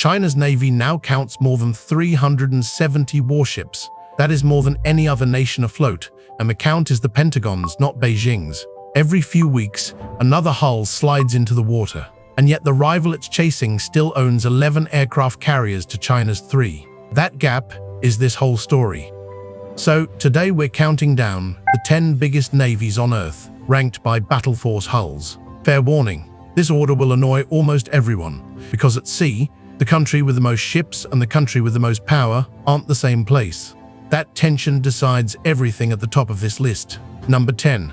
China's Navy now counts more than 370 warships. That is more than any other nation afloat, and the count is the Pentagon's, not Beijing's. Every few weeks, another hull slides into the water, and yet the rival it's chasing still owns 11 aircraft carriers to China's 3. That gap is this whole story. So, today we're counting down the 10 biggest navies on Earth, ranked by battle force hulls. Fair warning, this order will annoy almost everyone, because at sea, the country with the most ships and the country with the most power aren't the same place. That tension decides everything at the top of this list. Number 10.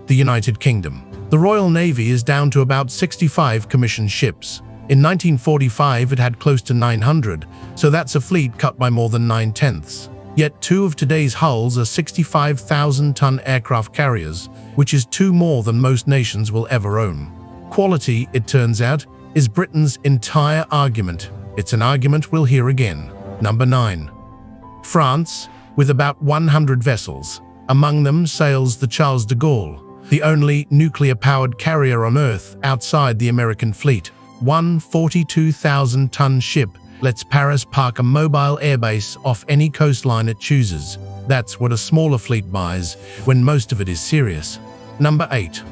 The United Kingdom. The Royal Navy is down to about 65 commissioned ships. In 1945, it had close to 900, so that's a fleet cut by more than 9/10. Yet 2 of today's hulls are 65,000-ton aircraft carriers, which is 2 more than most nations will ever own. Quality, it turns out, is Britain's entire argument. It's an argument we'll hear again. Number 9. France, with about 100 vessels. Among them sails the Charles de Gaulle, the only nuclear-powered carrier on Earth outside the American fleet. One 42,000-ton ship lets Paris park a mobile airbase off any coastline it chooses. That's what a smaller fleet buys when most of it is serious. Number 8.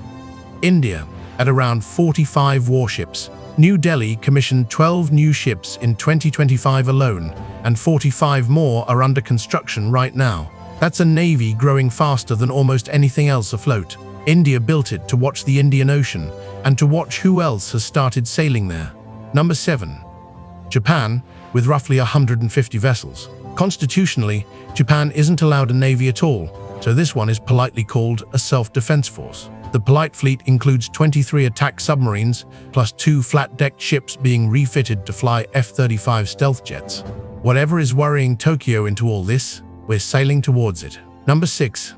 India, at around 45 warships. New Delhi commissioned 12 new ships in 2025 alone, and 45 more are under construction right now. That's a navy growing faster than almost anything else afloat. India built it to watch the Indian Ocean and to watch who else has started sailing there. Number 7. Japan, with roughly 150 vessels. Constitutionally, Japan isn't allowed a navy at all, so this one is politely called a self-defense force. The polite fleet includes 23 attack submarines, plus 2 flat-decked ships being refitted to fly F-35 stealth jets. Whatever is worrying Tokyo into all this, we're sailing towards it. Number 6.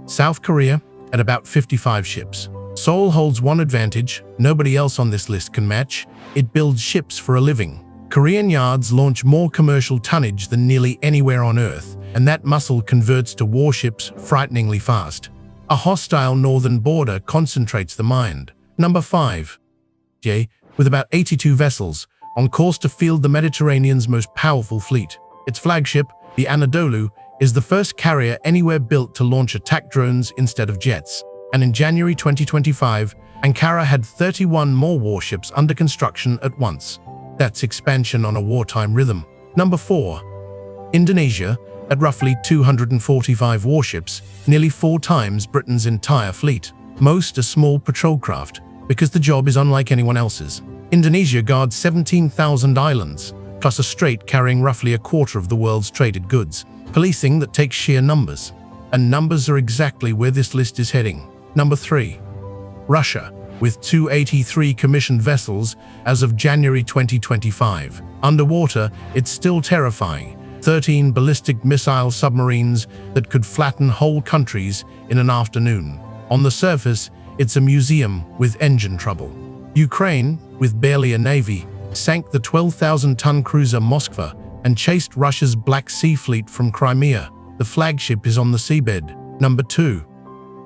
South Korea, at about 55 ships. Seoul holds one advantage nobody else on this list can match: it builds ships for a living. Korean yards launch more commercial tonnage than nearly anywhere on Earth, and that muscle converts to warships frighteningly fast. A hostile northern border concentrates the mind. Number 5. With about 82 vessels, on course to field the Mediterranean's most powerful fleet. Its flagship, the Anadolu, is the first carrier anywhere built to launch attack drones instead of jets. And in January 2025, Ankara had 31 more warships under construction at once. That's expansion on a wartime rhythm. Number 4. Indonesia, at roughly 245 warships, nearly 4 times Britain's entire fleet. Most are small patrol craft, because the job is unlike anyone else's. Indonesia guards 17,000 islands, plus a strait carrying roughly a quarter of the world's traded goods. Policing that takes sheer numbers. And numbers are exactly where this list is heading. Number 3. Russia, with 283 commissioned vessels as of January 2025. Underwater, it's still terrifying. 13 ballistic missile submarines that could flatten whole countries in an afternoon. On the surface, it's a museum with engine trouble. Ukraine, with barely a navy, sank the 12,000-ton cruiser Moskva and chased Russia's Black Sea Fleet from Crimea. The flagship is on the seabed. Number 2.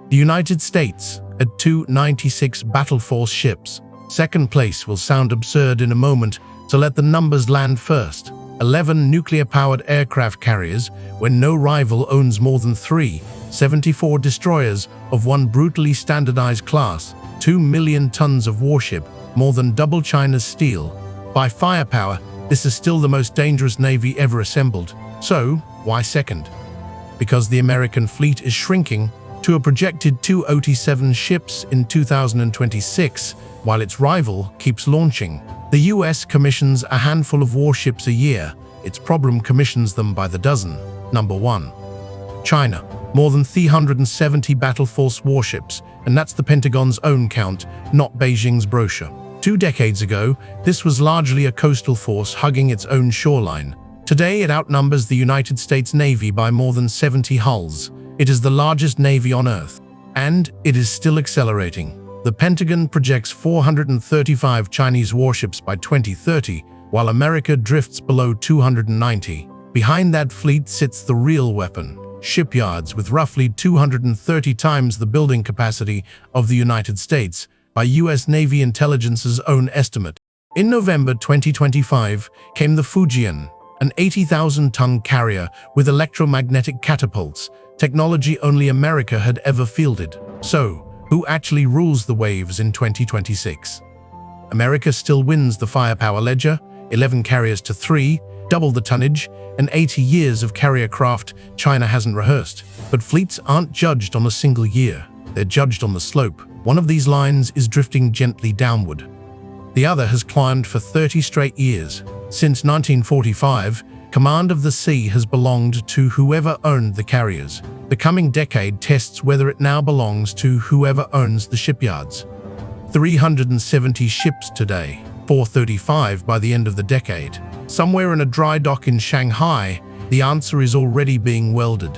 The United States, at 296 battle force ships. Second place will sound absurd in a moment, so let the numbers land first. 11 nuclear-powered aircraft carriers, when no rival owns more than 3, 74 destroyers of one brutally standardized class, 2 million tons of warship, more than double China's steel. By firepower, this is still the most dangerous navy ever assembled. So, why second? Because the American fleet is shrinking to a projected 207 ships in 2026, while its rival keeps launching. The US commissions a handful of warships a year. Its problem commissions them by the dozen. Number 1. China, more than 370 battle force warships, and that's the Pentagon's own count, not Beijing's brochure. 2 decades ago, this was largely a coastal force hugging its own shoreline. Today, it outnumbers the United States Navy by more than 70 hulls. It is the largest navy on Earth, and it is still accelerating. The Pentagon projects 435 Chinese warships by 2030, while America drifts below 290. Behind that fleet sits the real weapon: shipyards with roughly 230 times the building capacity of the United States, by US Navy Intelligence's own estimate. In November 2025 came the Fujian, an 80,000-ton carrier with electromagnetic catapults, technology only America had ever fielded. So, who actually rules the waves in 2026? America still wins the firepower ledger, 11 carriers to 3, double the tonnage, and 80 years of carrier craft China hasn't rehearsed. But fleets aren't judged on a single year. They're judged on the slope. One of these lines is drifting gently downward. The other has climbed for 30 straight years. Since 1945, command of the sea has belonged to whoever owned the carriers. The coming decade tests whether it now belongs to whoever owns the shipyards. 370 ships today, 435 by the end of the decade. Somewhere in a dry dock in Shanghai, the answer is already being welded.